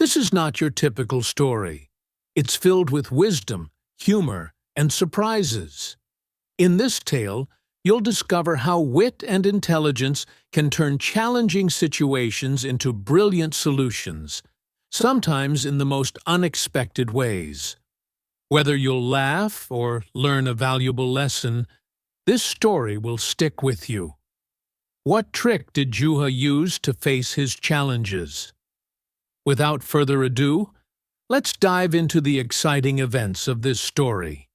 This is not your typical story. It's filled with wisdom, humor, and surprises. In this tale, you'll discover how wit and intelligence can turn challenging situations into brilliant solutions, sometimes in the most unexpected ways. Whether you'll laugh or learn a valuable lesson, this story will stick with you. What trick did Juha use to face his challenges? Without further ado, let's dive into the exciting events of this story.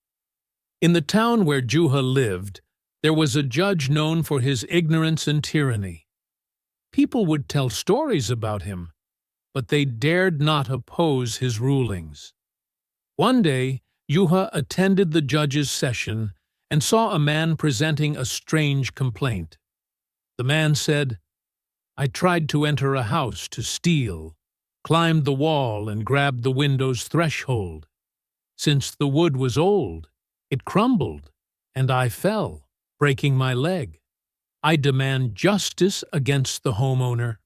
In the town where Juha lived, there was a judge known for his ignorance and tyranny. People would tell stories about him, but they dared not oppose his rulings. One day, Juha attended the judge's session and saw a man presenting a strange complaint. The man said, "I tried to enter a house to steal, climbed the wall and grabbed the window's threshold. Since the wood was old, it crumbled, and I fell, breaking my leg. I demand justice against the homeowner."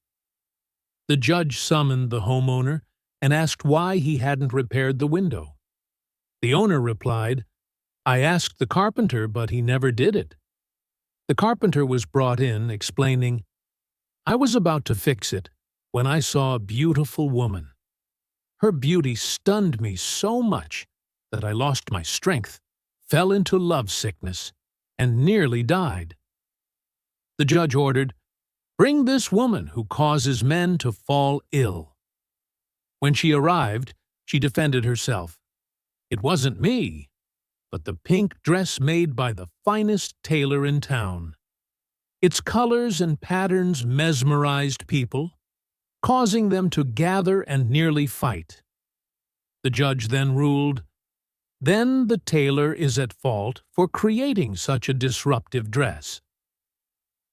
The judge summoned the homeowner and asked why he hadn't repaired the window. The owner replied, "I asked the carpenter, but he never did it." The carpenter was brought in, explaining, "I was about to fix it when I saw a beautiful woman. Her beauty stunned me so much that I lost my strength, fell into lovesickness, and nearly died." The judge ordered, "Bring this woman who causes men to fall ill." When she arrived, she defended herself. "It wasn't me, but the pink dress made by the finest tailor in town. Its colors and patterns mesmerized people, causing them to gather and nearly fight." The judge then ruled, "Then the tailor is at fault for creating such a disruptive dress."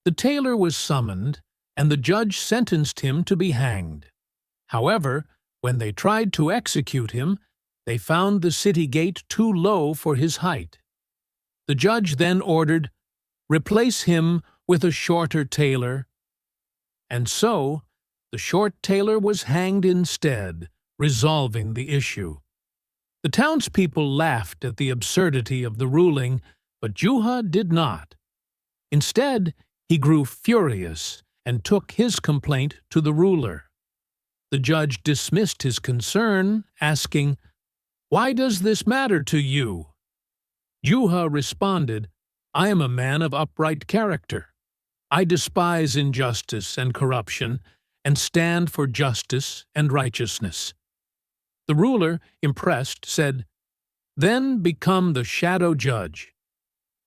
The tailor was summoned, and the judge sentenced him to be hanged. However, when they tried to execute him, they found the city gate too low for his height. The judge then ordered, "Replace him with a shorter tailor." And so, the short tailor was hanged instead, resolving the issue. The townspeople laughed at the absurdity of the ruling, but Juha did not. Instead, he grew furious and took his complaint to the ruler. The judge dismissed his concern, asking, "Why does this matter to you?" Juha responded, "I am a man of upright character. I despise injustice and corruption and stand for justice and righteousness." The ruler, impressed, said, "Then become the shadow judge.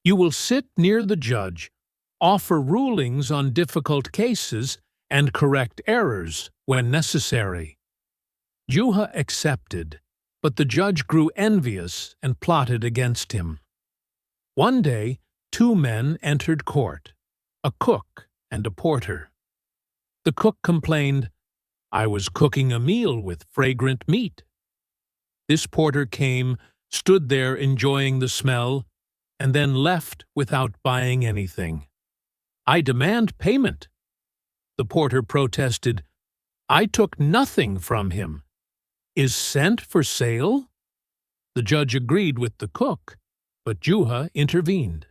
You will sit near the judge, offer rulings on difficult cases, and correct errors when necessary." Juha accepted, but the judge grew envious and plotted against him. One day, two men entered court, a cook and a porter. The cook complained, "I was cooking a meal with fragrant meat." This porter came, stood there enjoying the smell, and then left without buying anything. "I demand payment." The porter protested, "I took nothing from him. Is scent for sale?" The judge agreed with the cook, but Juha intervened.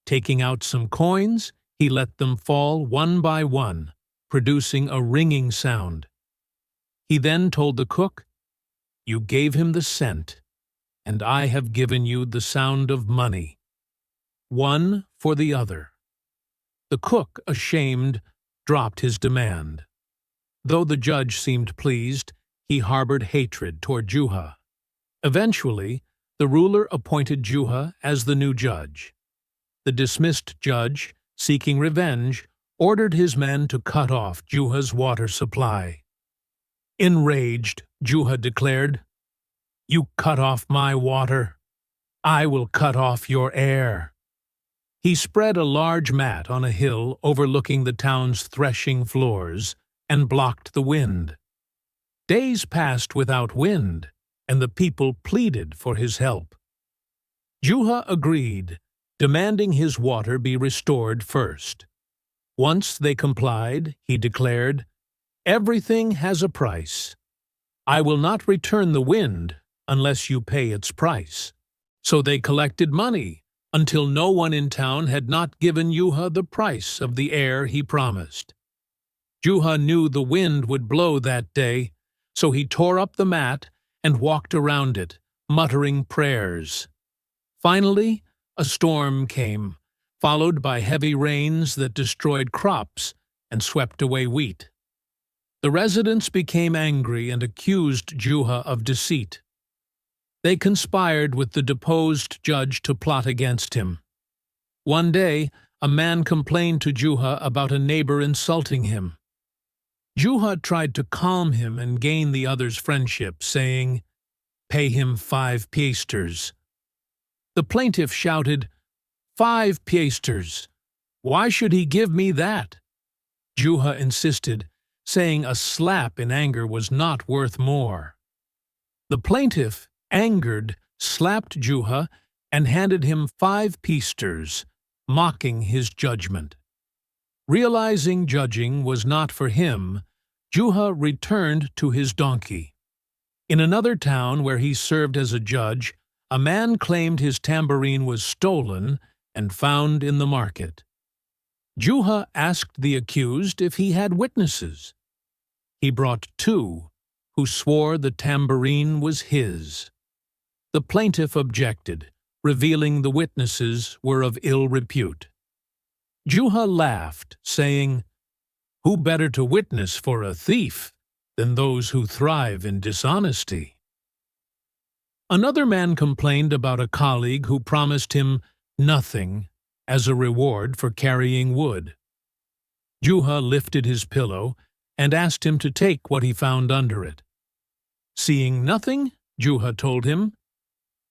Taking out some coins, he let them fall one by one, producing a ringing sound. He then told the cook, "You gave him the scent, and I have given you the sound of money. One for the other." The cook, ashamed, dropped his demand. Though the judge seemed pleased, he harbored hatred toward Juha. Eventually, the ruler appointed Juha as the new judge. The dismissed judge, seeking revenge, ordered his men to cut off Juha's water supply. Enraged, Juha declared, "You cut off my water. I will cut off your air." He spread a large mat on a hill overlooking the town's threshing floors and blocked the wind. Days passed without wind, and the people pleaded for his help. Juha agreed, demanding his water be restored first. Once they complied, he declared, "Everything has a price. I will not return the wind unless you pay its price." So they collected money until no one in town had not given Juha the price of the air he promised. Juha knew the wind would blow that day, so he tore up the mat and walked around it, muttering prayers. Finally, a storm came, followed by heavy rains that destroyed crops and swept away wheat. The residents became angry and accused Juha of deceit. They conspired with the deposed judge to plot against him. One day, a man complained to Juha about a neighbor insulting him. Juha tried to calm him and gain the other's friendship, saying, "Pay him 5 piasters." The plaintiff shouted, "5 piasters! Why should he give me that?" Juha insisted, saying a slap in anger was not worth more. The plaintiff, angered, slapped Juha and handed him 5 piasters, mocking his judgment. Realizing judging was not for him, Juha returned to his donkey. In another town where he served as a judge, a man claimed his tambourine was stolen and found in the market. Juha asked the accused if he had witnesses. He brought 2, who swore the tambourine was his. The plaintiff objected, revealing the witnesses were of ill repute. Juha laughed, saying, "Who better to witness for a thief than those who thrive in dishonesty?" Another man complained about a colleague who promised him nothing as a reward for carrying wood. Juha lifted his pillow and asked him to take what he found under it. Seeing nothing, Juha told him,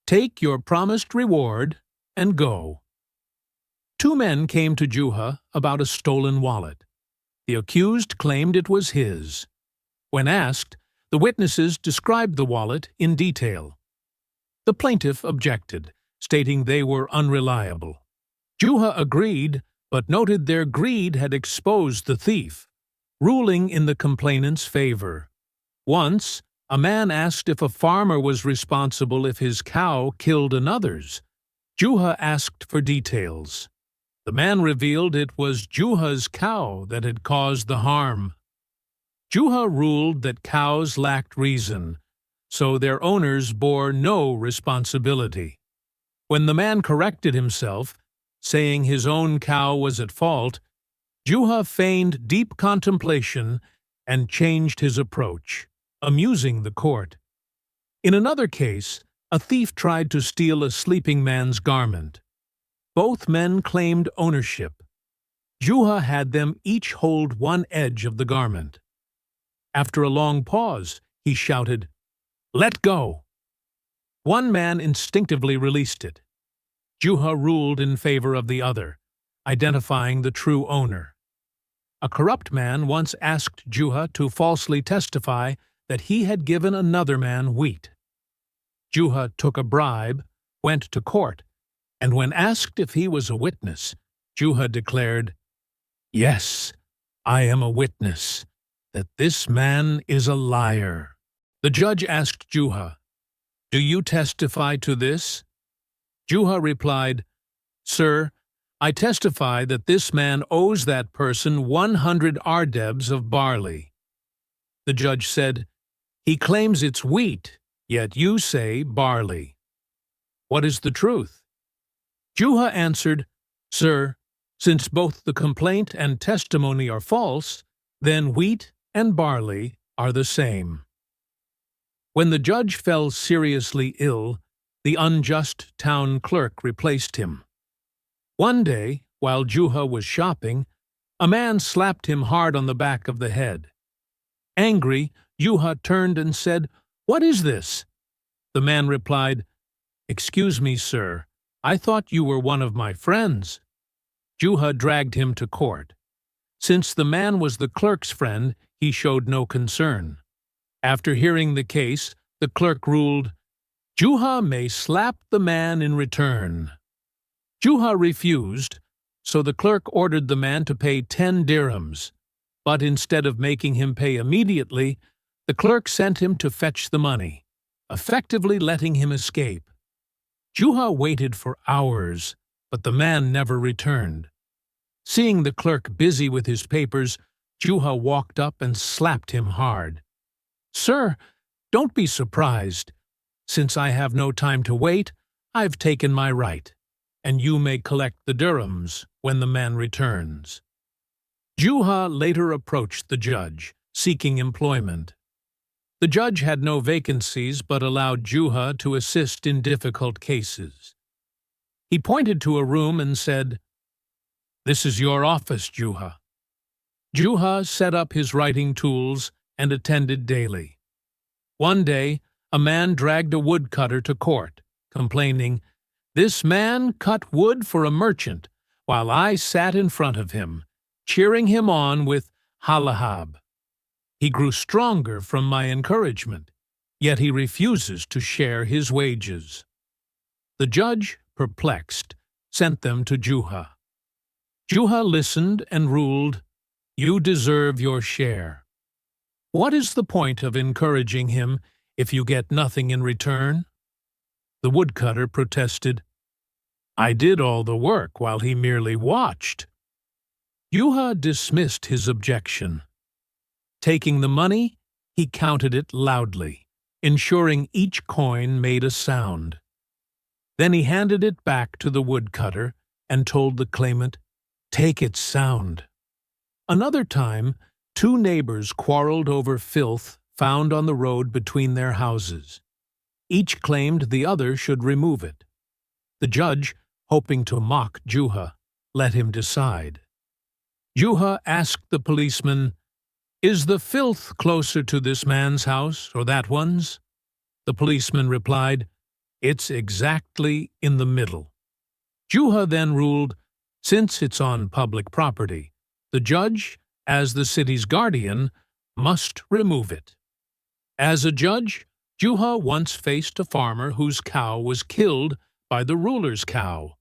"Take your promised reward and go." 2 men came to Juha about a stolen wallet. The accused claimed it was his. When asked, the witnesses described the wallet in detail. The plaintiff objected, stating they were unreliable. Juha agreed, but noted their greed had exposed the thief, ruling in the complainant's favor. Once, a man asked if a farmer was responsible if his cow killed another's. Juha asked for details. The man revealed it was Juha's cow that had caused the harm. Juha ruled that cows lacked reason, so their owners bore no responsibility. When the man corrected himself, saying his own cow was at fault, Juha feigned deep contemplation and changed his approach, amusing the court. In another case, a thief tried to steal a sleeping man's garment. Both men claimed ownership. Juha had them each hold one edge of the garment. After a long pause, he shouted, "Let go!" One man instinctively released it. Juha ruled in favor of the other, identifying the true owner. A corrupt man once asked Juha to falsely testify that he had given another man wheat. Juha took a bribe, went to court, and when asked if he was a witness, Juha declared, "Yes, I am a witness, that this man is a liar." The judge asked Juha, "Do you testify to this?" Juha replied, "Sir, I testify that this man owes that person 100 ardebs of barley." The judge said, "He claims it's wheat, yet you say barley. What is the truth?" Juha answered, "Sir, since both the complaint and testimony are false, then wheat and barley are the same." When the judge fell seriously ill, the unjust town clerk replaced him. One day, while Juha was shopping, a man slapped him hard on the back of the head. Angry, Juha turned and said, "What is this?" The man replied, "Excuse me, sir, I thought you were one of my friends." Juha dragged him to court. Since the man was the clerk's friend, he showed no concern. After hearing the case, the clerk ruled, "Juha may slap the man in return." Juha refused, so the clerk ordered the man to pay 10 dirhams, but instead of making him pay immediately, The clerk sent him to fetch the money, effectively letting him escape. Juha waited for hours, but the man never returned. Seeing the clerk busy with his papers, Juha walked up and slapped him hard. "Sir, don't be surprised. Since I have no time to wait, I've taken my right, and you may collect the dirhams when the man returns." Juha later approached the judge, seeking employment. The judge had no vacancies but allowed Juha to assist in difficult cases. He pointed to a room and said, "This is your office, Juha." Juha set up his writing tools and attended daily. One day, a man dragged a woodcutter to court, complaining, "This man cut wood for a merchant, while I sat in front of him, cheering him on with halahab. He grew stronger from my encouragement, yet he refuses to share his wages." The judge, perplexed, sent them to Juha. Juha listened and ruled, "You deserve your share." What is the point of encouraging him if you get nothing in return? The woodcutter protested, "I did all the work while he merely watched." Juha dismissed his objection. Taking the money, he counted it loudly, ensuring each coin made a sound. Then he handed it back to the woodcutter and told the claimant, "Take its sound." Another time, two neighbors quarreled over filth found on the road between their houses. Each claimed the other should remove it. The judge, hoping to mock Juha, let him decide. Juha asked the policeman, "Is the filth closer to this man's house or that one's?" The policeman replied, "It's exactly in the middle." Juha then ruled, "Since it's on public property, the judge, as the city's guardian, must remove it." As a judge, Juha once faced a farmer whose cow was killed by the ruler's cow.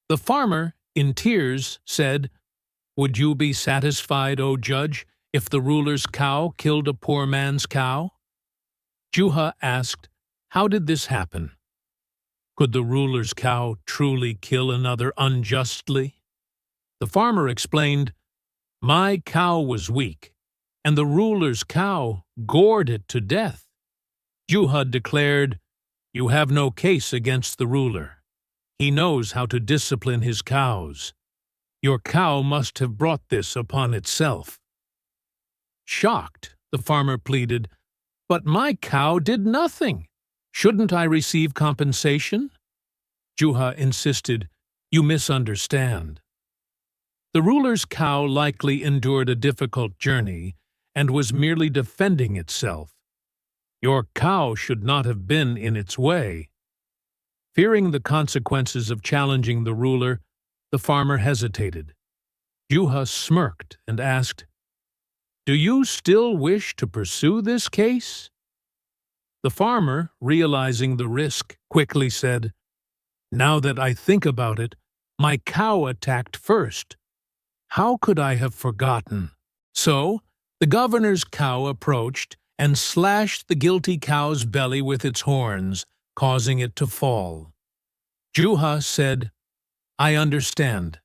The farmer, in tears, said, "Would you be satisfied, O judge, if the ruler's cow killed a poor man's cow?" Juha asked, "How did this happen? Could the ruler's cow truly kill another unjustly?" The farmer explained, "My cow was weak, and the ruler's cow gored it to death." Juha declared, "You have no case against the ruler. He knows how to discipline his cows. Your cow must have brought this upon itself." Shocked, the farmer pleaded, "But my cow did nothing. Shouldn't I receive compensation?" Juha insisted, "You misunderstand. The ruler's cow likely endured a difficult journey and was merely defending itself. Your cow should not have been in its way." Fearing the consequences of challenging the ruler, the farmer hesitated. Juha smirked and asked, "Do you still wish to pursue this case?" The farmer, realizing the risk, quickly said, "Now that I think about it, my cow attacked first. How could I have forgotten?" So, the governor's cow approached and slashed the guilty cow's belly with its horns, causing it to fall. Juha said, I understand.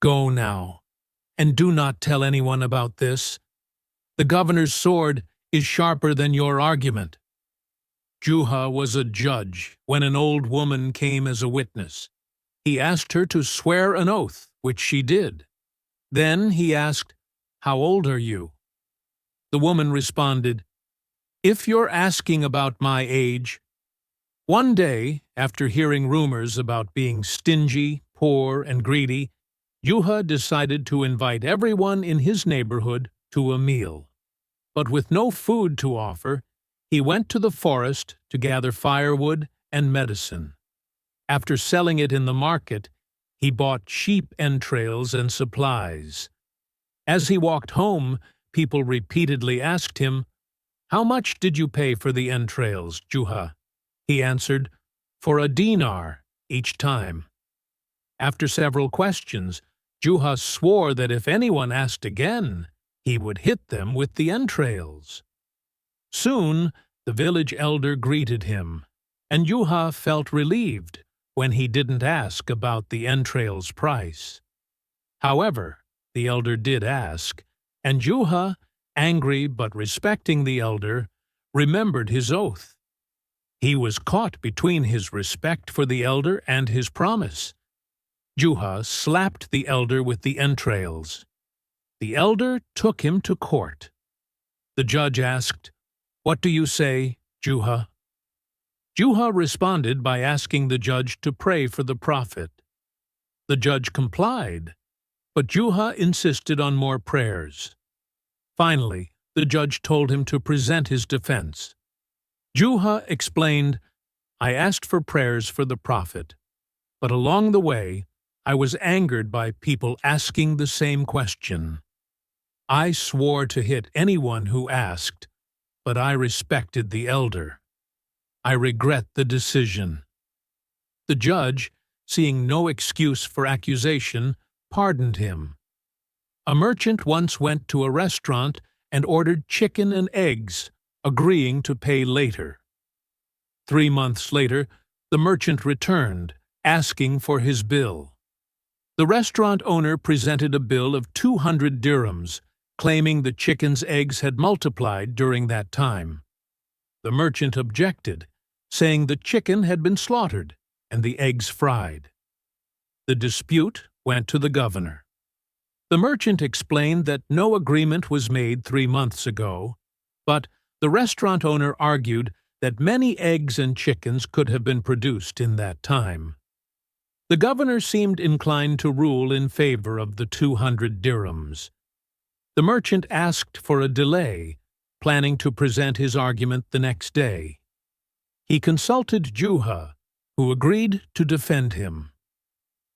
Go now, and do not tell anyone about this. The governor's sword is sharper than your argument." Juha was a judge when an old woman came as a witness. He asked her to swear an oath, which she did. Then he asked, "How old are you?" The woman responded, "If you're asking about my age." One day, after hearing rumors about being stingy, poor, and greedy, Juha decided to invite everyone in his neighborhood to a meal. But with no food to offer, he went to the forest to gather firewood and medicine. After selling it in the market, he bought sheep entrails and supplies. As he walked home, people repeatedly asked him, "How much did you pay for the entrails, Juha?" He answered, "For a dinar each time." After several questions, Juha swore that if anyone asked again, he would hit them with the entrails. Soon the village elder greeted him, and Juha felt relieved when he didn't ask about the entrails' price. However, the elder did ask, and Juha, angry but respecting the elder, remembered his oath. He was caught between his respect for the elder and his promise. Juha slapped the elder with the entrails. The elder took him to court. The judge asked, "What do you say, Juha?" Juha responded by asking the judge to pray for the prophet. The judge complied, but Juha insisted on more prayers. Finally, the judge told him to present his defense. Juha explained, "I asked for prayers for the prophet, but along the way, I was angered by people asking the same question. I swore to hit anyone who asked, but I respected the elder. I regret the decision." The judge, seeing no excuse for accusation, pardoned him. A merchant once went to a restaurant and ordered chicken and eggs, agreeing to pay later. 3 months later, the merchant returned, asking for his bill. The restaurant owner presented a bill of 200 dirhams, claiming the chicken's eggs had multiplied during that time. The merchant objected, saying the chicken had been slaughtered and the eggs fried. The dispute went to the governor. The merchant explained that no agreement was made 3 months ago, but the restaurant owner argued that many eggs and chickens could have been produced in that time. The governor seemed inclined to rule in favor of the 200 dirhams. The merchant asked for a delay, planning to present his argument the next day. He consulted Juha, who agreed to defend him.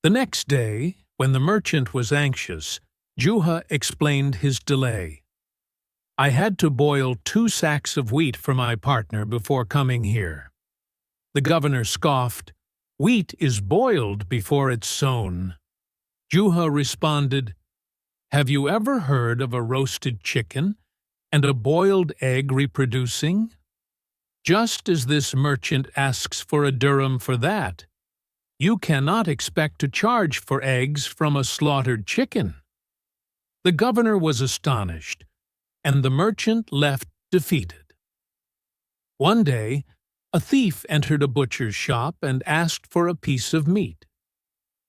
The next day, when the merchant was anxious, Juha explained his delay. "I had to boil 2 sacks of wheat for my partner before coming here." The governor scoffed, "Wheat is boiled before it's sown." Juha responded, "Have you ever heard of a roasted chicken and a boiled egg reproducing? Just as this merchant asks for a dirham for that, you cannot expect to charge for eggs from a slaughtered chicken." The governor was astonished, and the merchant left defeated. One day, a thief entered a butcher's shop and asked for a piece of meat.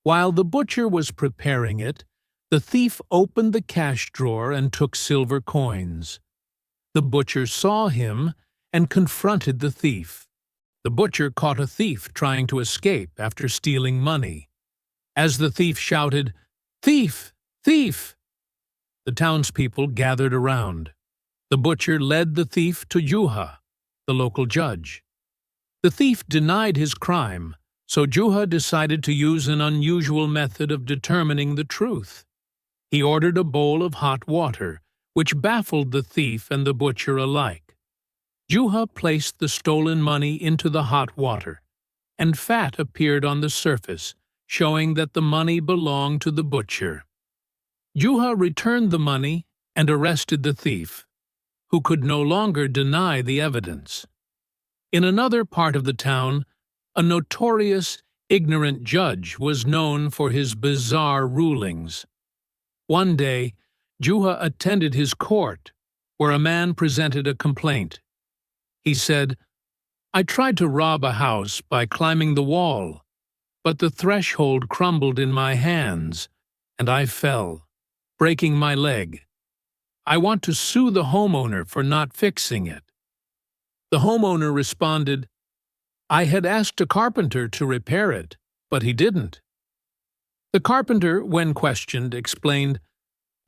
While the butcher was preparing it, the thief opened the cash drawer and took silver coins. The butcher saw him and confronted the thief. The butcher caught a thief trying to escape after stealing money. As the thief shouted, "Thief! Thief!" the townspeople gathered around. The butcher led the thief to Juha, the local judge. The thief denied his crime, so Juha decided to use an unusual method of determining the truth. He ordered a bowl of hot water, which baffled the thief and the butcher alike. Juha placed the stolen money into the hot water, and fat appeared on the surface, showing that the money belonged to the butcher. Juha returned the money and arrested the thief, who could no longer deny the evidence. In another part of the town, a notorious, ignorant judge was known for his bizarre rulings. One day, Juha attended his court, where a man presented a complaint. He said, "I tried to rob a house by climbing the wall, but the threshold crumbled in my hands, and I fell, breaking my leg. I want to sue the homeowner for not fixing it." The homeowner responded, "I had asked a carpenter to repair it, but he didn't." The carpenter, when questioned, explained,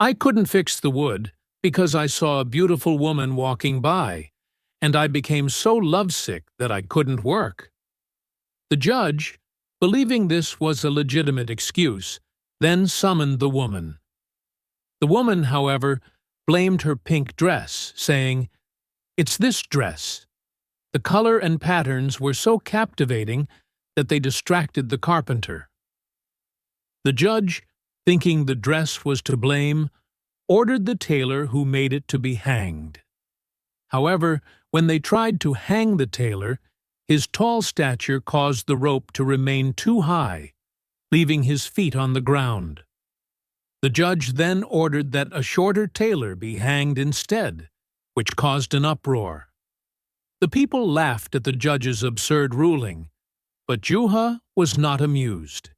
"I couldn't fix the wood because I saw a beautiful woman walking by, and I became so lovesick that I couldn't work." The judge, believing this was a legitimate excuse, then summoned the woman. The woman, however, blamed her pink dress, saying, "It's this dress." The color and patterns were so captivating that they distracted the carpenter. The judge, thinking the dress was to blame, ordered the tailor who made it to be hanged. However, when they tried to hang the tailor, his tall stature caused the rope to remain too high, leaving his feet on the ground. The judge then ordered that a shorter tailor be hanged instead, which caused an uproar. The people laughed at the judge's absurd ruling, but Juha was not amused.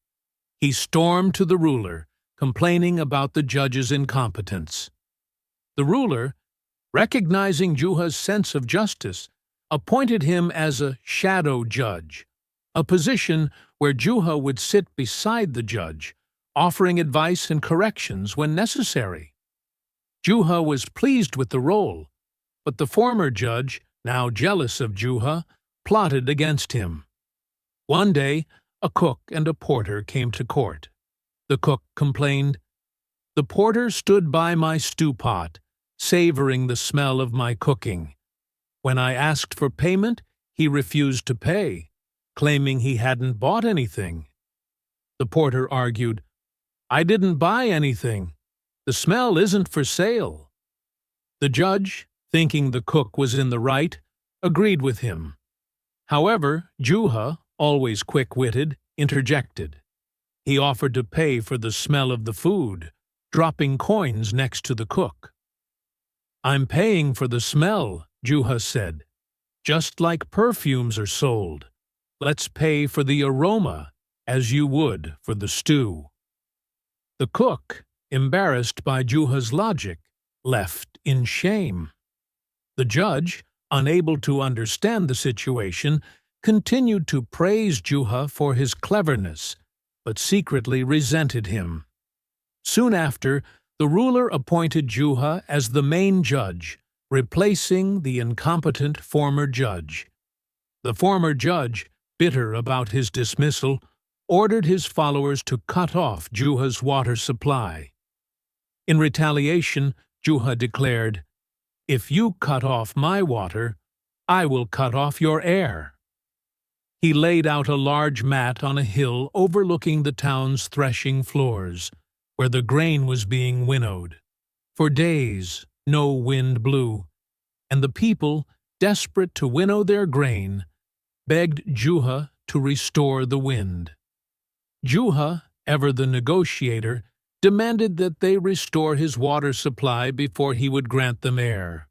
He stormed to the ruler, complaining about the judge's incompetence. The ruler, recognizing Juha's sense of justice, appointed him as a shadow judge, a position where Juha would sit beside the judge, offering advice and corrections when necessary. Juha was pleased with the role, but the former judge, now jealous of Juha, plotted against him. One day, a cook and a porter came to court. The cook complained, "The porter stood by my stew pot, savoring the smell of my cooking. When I asked for payment, he refused to pay, claiming he hadn't bought anything." The porter argued, "I didn't buy anything. The smell isn't for sale." The judge, thinking the cook was in the right, agreed with him. However, Juha, always quick-witted, interjected. He offered to pay for the smell of the food, dropping coins next to the cook. "I'm paying for the smell," Juha said. "Just like perfumes are sold. Let's pay for the aroma, as you would for the stew." The cook, embarrassed by Juha's logic, left in shame. The judge, unable to understand the situation, continued to praise Juha for his cleverness, but secretly resented him. Soon after, the ruler appointed Juha as the main judge, replacing the incompetent former judge. The former judge, bitter about his dismissal, ordered his followers to cut off Juha's water supply. In retaliation, Juha declared, "If you cut off my water, I will cut off your air." He laid out a large mat on a hill overlooking the town's threshing floors, where the grain was being winnowed. For days, no wind blew, and the people, desperate to winnow their grain, begged Juha to restore the wind. Juha, ever the negotiator, demanded that they restore his water supply before he would grant them air.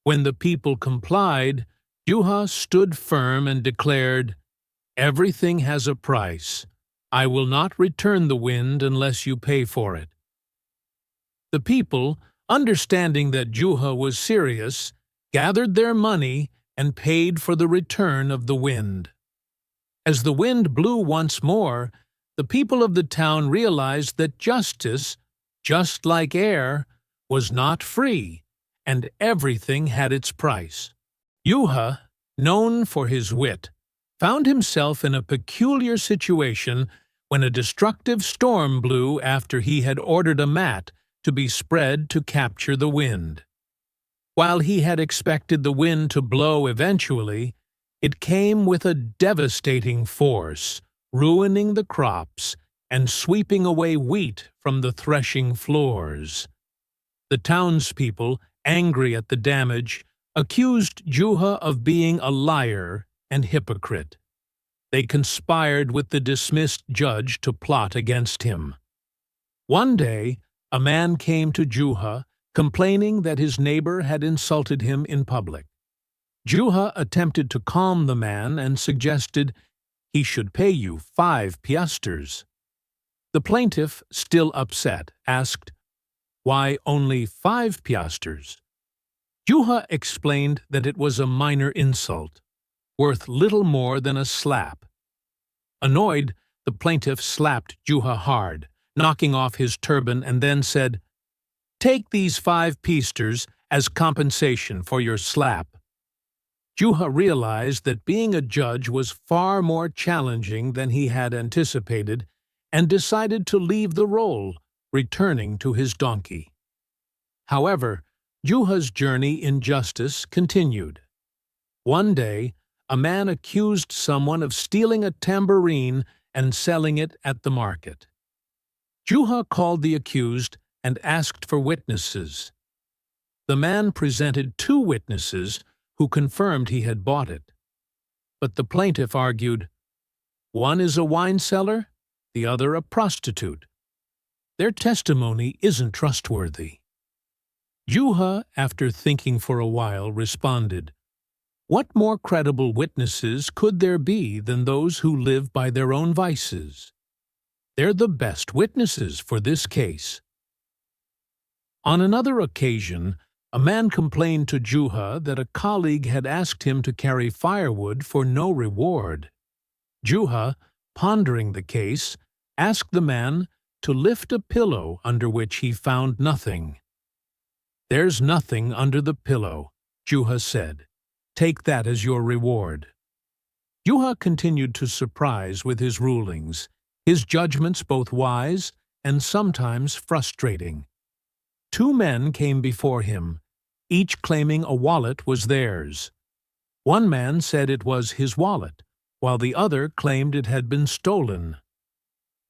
When the people complied, Juha stood firm and declared, "Everything has a price. I will not return the wind unless you pay for it." The people, understanding that Juha was serious, gathered their money and paid for the return of the wind. As the wind blew once more, the people of the town realized that justice, just like air, was not free, and everything had its price. Juha, known for his wit, found himself in a peculiar situation when a destructive storm blew after he had ordered a mat to be spread to capture the wind. While he had expected the wind to blow eventually, it came with a devastating force, ruining the crops and sweeping away wheat from the threshing floors. The townspeople, angry at the damage, accused Juha of being a liar and hypocrite. They conspired with the dismissed judge to plot against him. One day, a man came to Juha, complaining that his neighbor had insulted him in public. Juha attempted to calm the man and suggested he should pay you 5 piasters. The plaintiff, still upset, asked, "Why only 5 piasters?" Juha explained that it was a minor insult, worth little more than a slap. Annoyed, the plaintiff slapped Juha hard, knocking off his turban, and then said, "Take these 5 piasters as compensation for your slap." Juha realized that being a judge was far more challenging than he had anticipated and decided to leave the role, returning to his donkey. However, Juha's journey in justice continued. One day, a man accused someone of stealing a tambourine and selling it at the market. Juha called the accused and asked for witnesses. The man presented 2 witnesses who confirmed he had bought it. But the plaintiff argued, "One is a wine seller, the other a prostitute. Their testimony isn't trustworthy." Juha, after thinking for a while, responded, "What more credible witnesses could there be than those who live by their own vices? They're the best witnesses for this case." On another occasion, a man complained to Juha that a colleague had asked him to carry firewood for no reward. Juha, pondering the case, asked the man to lift a pillow under which he found nothing. "There's nothing under the pillow," Juha said. "Take that as your reward." Juha continued to surprise with his rulings, his judgments both wise and sometimes frustrating. 2 men came before him, each claiming a wallet was theirs. One man said it was his wallet, while the other claimed it had been stolen.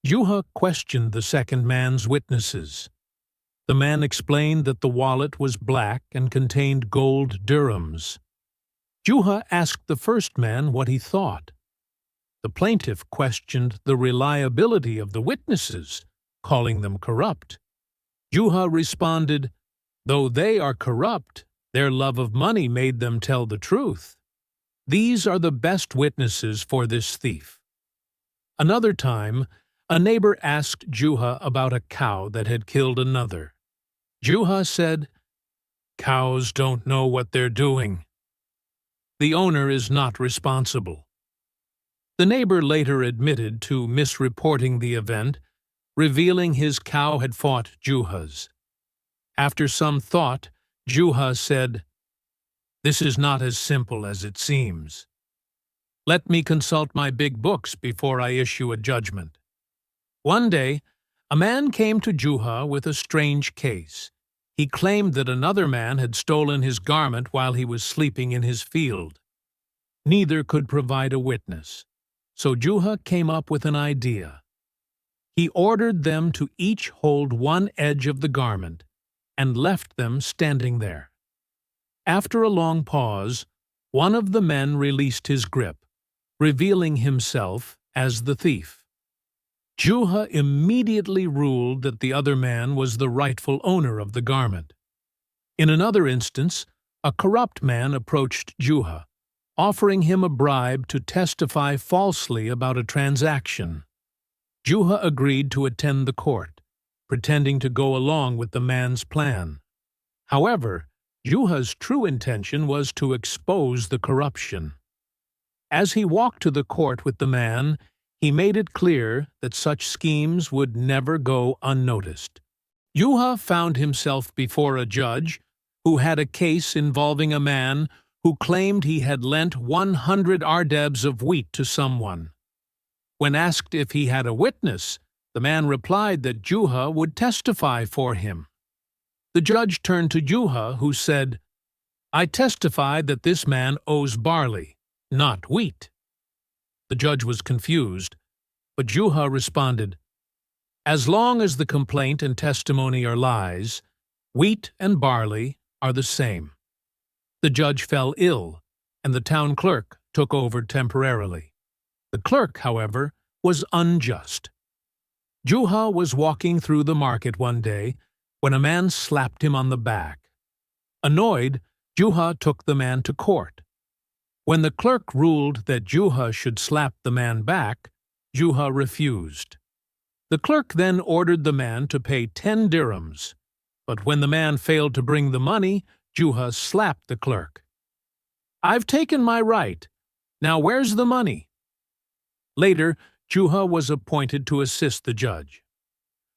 Juha questioned the second man's witnesses. The man explained that the wallet was black and contained gold dirhams. Juha asked the first man what he thought. The plaintiff questioned the reliability of the witnesses, calling them corrupt. Juha responded, "Though they are corrupt, their love of money made them tell the truth. These are the best witnesses for this thief." Another time, a neighbor asked Juha about a cow that had killed another. Juha said, "Cows don't know what they're doing. The owner is not responsible." The neighbor later admitted to misreporting the event, revealing his cow had fought Juha's. After some thought, Juha said, "This is not as simple as it seems. Let me consult my big books before I issue a judgment." One day, a man came to Juha with a strange case. He claimed that another man had stolen his garment while he was sleeping in his field. Neither could provide a witness, so Juha came up with an idea. He ordered them to each hold one edge of the garment and left them standing there. After a long pause, one of the men released his grip, revealing himself as the thief. Juha immediately ruled that the other man was the rightful owner of the garment. In another instance, a corrupt man approached Juha, offering him a bribe to testify falsely about a transaction. Juha agreed to attend the court, pretending to go along with the man's plan. However, Juha's true intention was to expose the corruption. As he walked to the court with the man, he made it clear that such schemes would never go unnoticed. Juha found himself before a judge who had a case involving a man who claimed he had lent 100 ardebs of wheat to someone. When asked if he had a witness, the man replied that Juha would testify for him. The judge turned to Juha, who said, "I testify that this man owes barley, not wheat." The judge was confused, but Juha responded, "As long as the complaint and testimony are lies, wheat and barley are the same." The judge fell ill, and the town clerk took over temporarily. The clerk, however, was unjust. Juha was walking through the market one day when a man slapped him on the back. Annoyed, Juha took the man to court. When the clerk ruled that Juha should slap the man back, Juha refused. The clerk then ordered the man to pay 10 dirhams, but when the man failed to bring the money, Juha slapped the clerk. "I've taken my right. Now where's the money?" Later, Juha was appointed to assist the judge.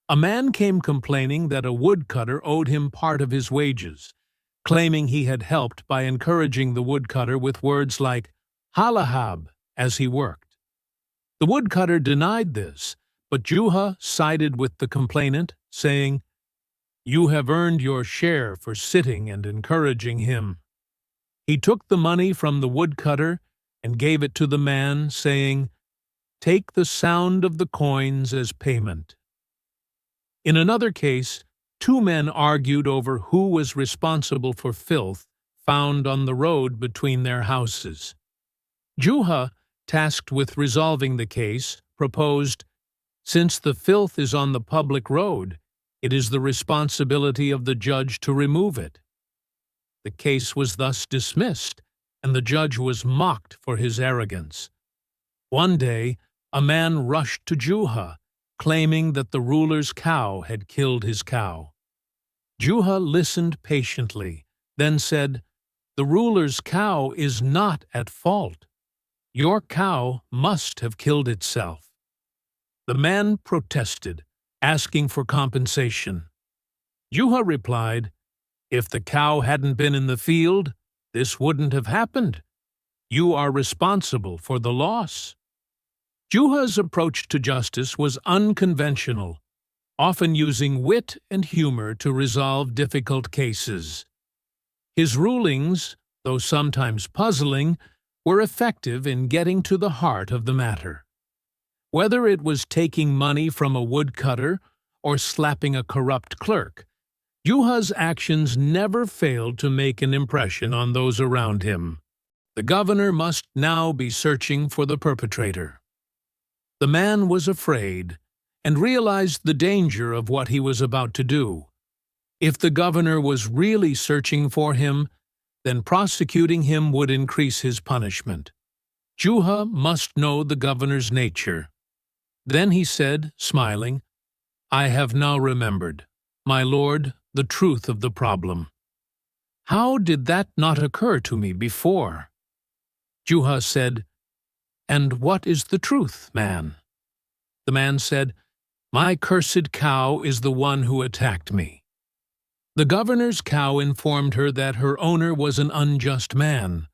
A man came complaining that a woodcutter owed him part of his wages, claiming he had helped by encouraging the woodcutter with words like "halahab" as he worked. The woodcutter denied this, but Juha sided with the complainant, saying, "You have earned your share for sitting and encouraging him." He took the money from the woodcutter and gave it to the man, saying, "Take the sound of the coins as payment." In another case, two men argued over who was responsible for filth found on the road between their houses. Juha, tasked with resolving the case, proposed, "Since the filth is on the public road, it is the responsibility of the judge to remove it." The case was thus dismissed, and the judge was mocked for his arrogance. One day, a man rushed to Juha, claiming that the ruler's cow had killed his cow. Juha listened patiently, then said, "The ruler's cow is not at fault. Your cow must have killed itself." The man protested, asking for compensation. Juha replied, "If the cow hadn't been in the field, this wouldn't have happened. You are responsible for the loss." Juha's approach to justice was unconventional, often using wit and humor to resolve difficult cases. His rulings, though sometimes puzzling, were effective in getting to the heart of the matter. Whether it was taking money from a woodcutter or slapping a corrupt clerk, Juha's actions never failed to make an impression on those around him. The governor must now be searching for the perpetrator. The man was afraid and realized the danger of what he was about to do. If the governor was really searching for him, then prosecuting him would increase his punishment. Juha must know the governor's nature. Then he said, smiling, "I have now remembered, my lord, the truth of the problem. How did that not occur to me before?" Juha said, "And what is the truth, man?" The man said, "My cursed cow is the one who attacked me." The governor's cow informed her that her owner was an unjust man.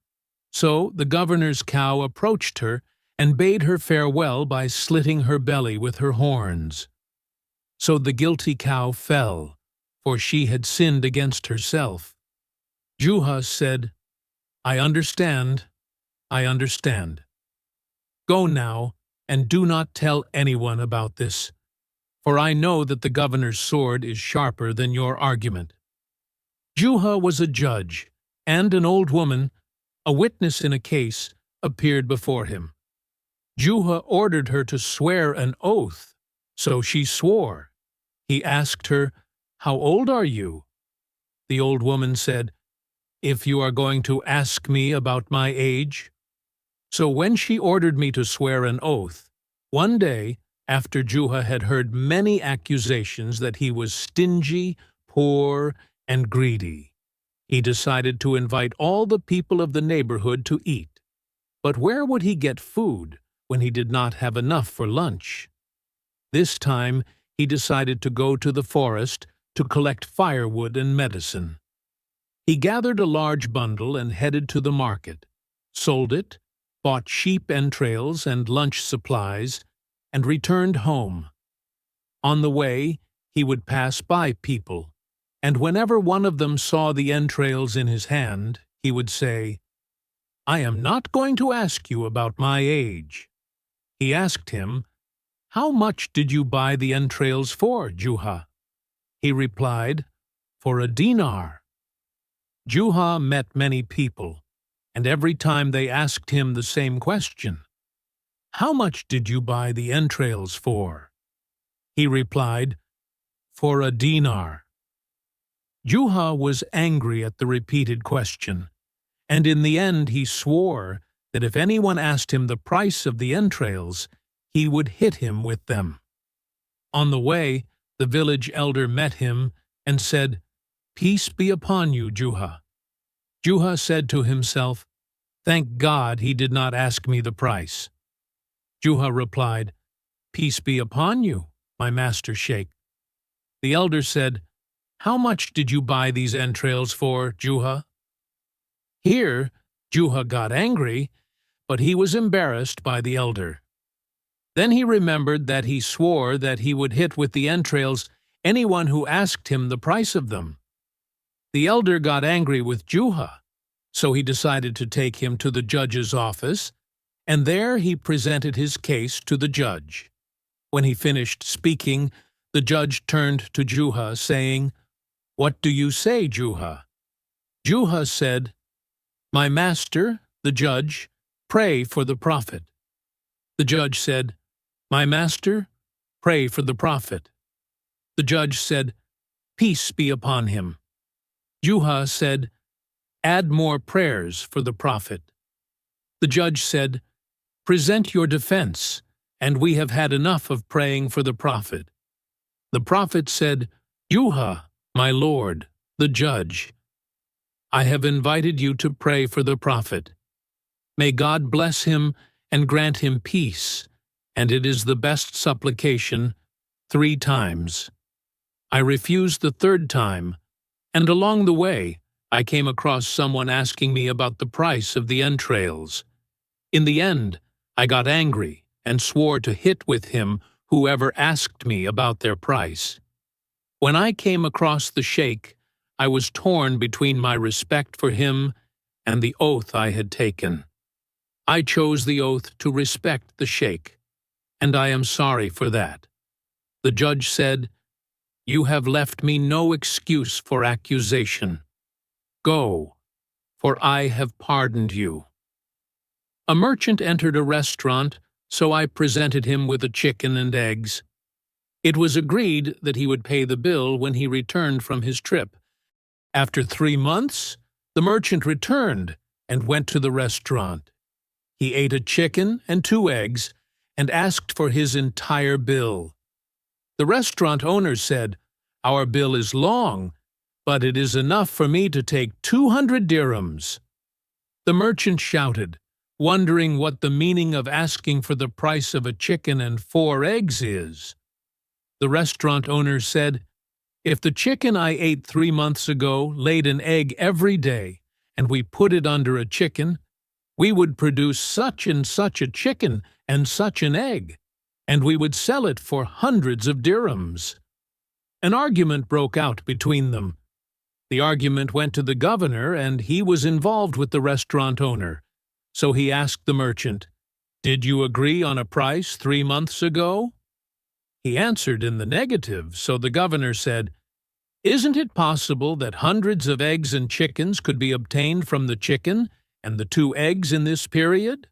So the governor's cow approached her and bade her farewell by slitting her belly with her horns. So the guilty cow fell, for she had sinned against herself. Juha said, "I understand, I understand. Go now, and do not tell anyone about this, for I know that the governor's sword is sharper than your argument." Juha was a judge, and an old woman, a witness in a case, appeared before him. Juha ordered her to swear an oath, so she swore. He asked her, "How old are you?" The old woman said, "If you are going to ask me about my age." So when she ordered me to swear an oath, one day, after Juha had heard many accusations that he was stingy, poor, and greedy, he decided to invite all the people of the neighborhood to eat. But where would he get food when he did not have enough for lunch? This time, he decided to go to the forest to collect firewood and medicine. He gathered a large bundle and headed to the market, sold it, bought sheep entrails and lunch supplies, and returned home. On the way, he would pass by people, and whenever one of them saw the entrails in his hand, he would say, "I am not going to ask you about my age." He asked him, "How much did you buy the entrails for, Juha?" He replied, "For a dinar." Juha met many people, and every time they asked him the same question, "How much did you buy the entrails for?" He replied, "For a dinar." Juha was angry at the repeated question, and in the end he swore that if anyone asked him the price of the entrails, he would hit him with them. On the way, the village elder met him and said, "Peace be upon you, Juha." Juha said to himself, "Thank God he did not ask me the price." Juha replied, "Peace be upon you, my master sheikh." The elder said, "How much did you buy these entrails for, Juha?" Here, Juha got angry, but he was embarrassed by the elder. Then he remembered that he swore that he would hit with the entrails anyone who asked him the price of them. The elder got angry with Juha, so he decided to take him to the judge's office, and there he presented his case to the judge. When he finished speaking, the judge turned to Juha, saying, "What do you say, Juha?" Juha said, "My master, the judge, pray for the prophet." The judge said, "My master, pray for the prophet." The judge said, "Peace be upon him." Juha said, "Add more prayers for the prophet." The judge said, "Present your defense, and we have had enough of praying for the prophet." The prophet said, "Juha, my lord, the judge, I have invited you to pray for the prophet. May God bless him and grant him peace, and it is the best supplication 3 times. I refused the 3rd time, and along the way I came across someone asking me about the price of the entrails. In the end, I got angry and swore to hit with him whoever asked me about their price. When I came across the sheikh, I was torn between my respect for him and the oath I had taken. I chose the oath to respect the sheikh, and I am sorry for that." The judge said, "You have left me no excuse for accusation. Go, for I have pardoned you." A merchant entered a restaurant, so I presented him with a chicken and eggs. It was agreed that he would pay the bill when he returned from his trip. After 3 months, the merchant returned and went to the restaurant. He ate a chicken and 2 eggs and asked for his entire bill. The restaurant owner said, "Our bill is long, but it is enough for me to take 200 dirhams." The merchant shouted, wondering what the meaning of asking for the price of a chicken and 4 eggs is. The restaurant owner said, "If the chicken I ate 3 months ago laid an egg every day, and we put it under a chicken, we would produce such and such a chicken and such an egg, and we would sell it for hundreds of dirhams." An argument broke out between them. The argument went to the governor, and he was involved with the restaurant owner. So he asked the merchant, "Did you agree on a price 3 months ago?" He answered in the negative, so the governor said, "Isn't it possible that hundreds of eggs and chickens could be obtained from the chicken and the 2 eggs in this period?"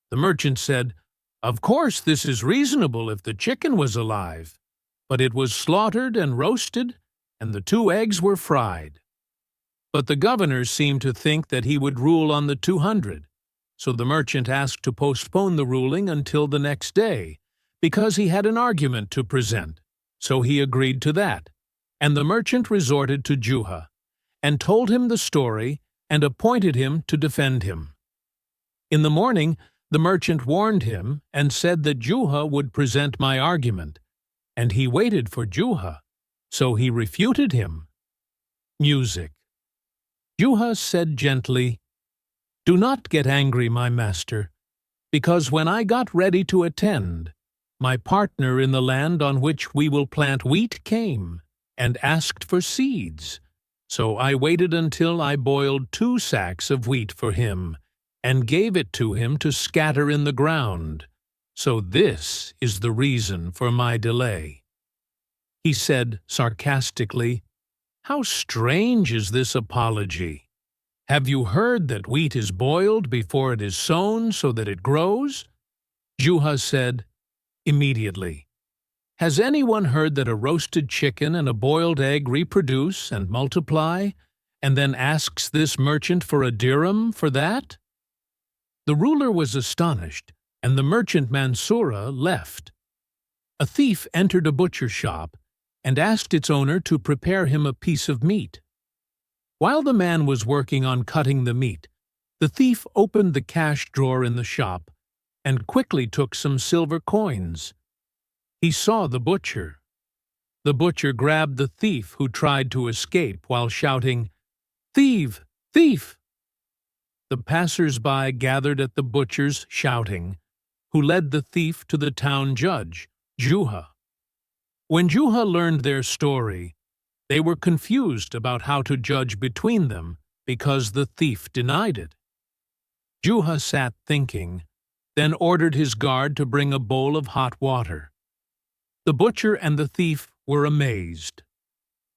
The merchant said, "Of course this is reasonable if the chicken was alive, but it was slaughtered and roasted, and the 2 eggs were fried." But the governor seemed to think that he would rule on the 200, so the merchant asked to postpone the ruling until the next day, because he had an argument to present, so he agreed to that, and the merchant resorted to Juha, and told him the story and appointed him to defend him. In the morning, the merchant warned him and said that Juha would present my argument, and he waited for Juha, so he refuted him. Music. Juha said gently, "Do not get angry, my master, because when I got ready to attend, my partner in the land on which we will plant wheat came and asked for seeds. So I waited until I boiled 2 sacks of wheat for him and gave it to him to scatter in the ground. So this is the reason for my delay." He said sarcastically, "How strange is this apology? Have you heard that wheat is boiled before it is sown so that it grows?" Juha said, immediately, "Has anyone heard that a roasted chicken and a boiled egg reproduce and multiply, and then asks this merchant for a dirham for that?" The ruler was astonished, and the merchant Mansura left. A thief entered a butcher shop and asked its owner to prepare him a piece of meat. While the man was working on cutting the meat, the thief opened the cash drawer in the shop and quickly took some silver coins. He saw the butcher. The butcher grabbed the thief who tried to escape while shouting, "Thief! Thief!" The passers-by gathered at the butcher's shouting, who led the thief to the town judge, Juha. When Juha learned their story, they were confused about how to judge between them because the thief denied it. Juha sat thinking, then ordered his guard to bring a bowl of hot water. The butcher and the thief were amazed.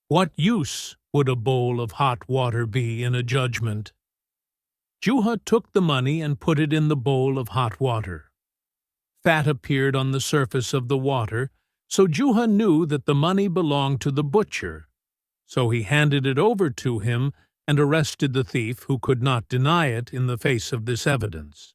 What use would a bowl of hot water be in a judgment? Juha took the money and put it in the bowl of hot water. Fat appeared on the surface of the water, so Juha knew that the money belonged to the butcher. So he handed it over to him and arrested the thief, who could not deny it in the face of this evidence.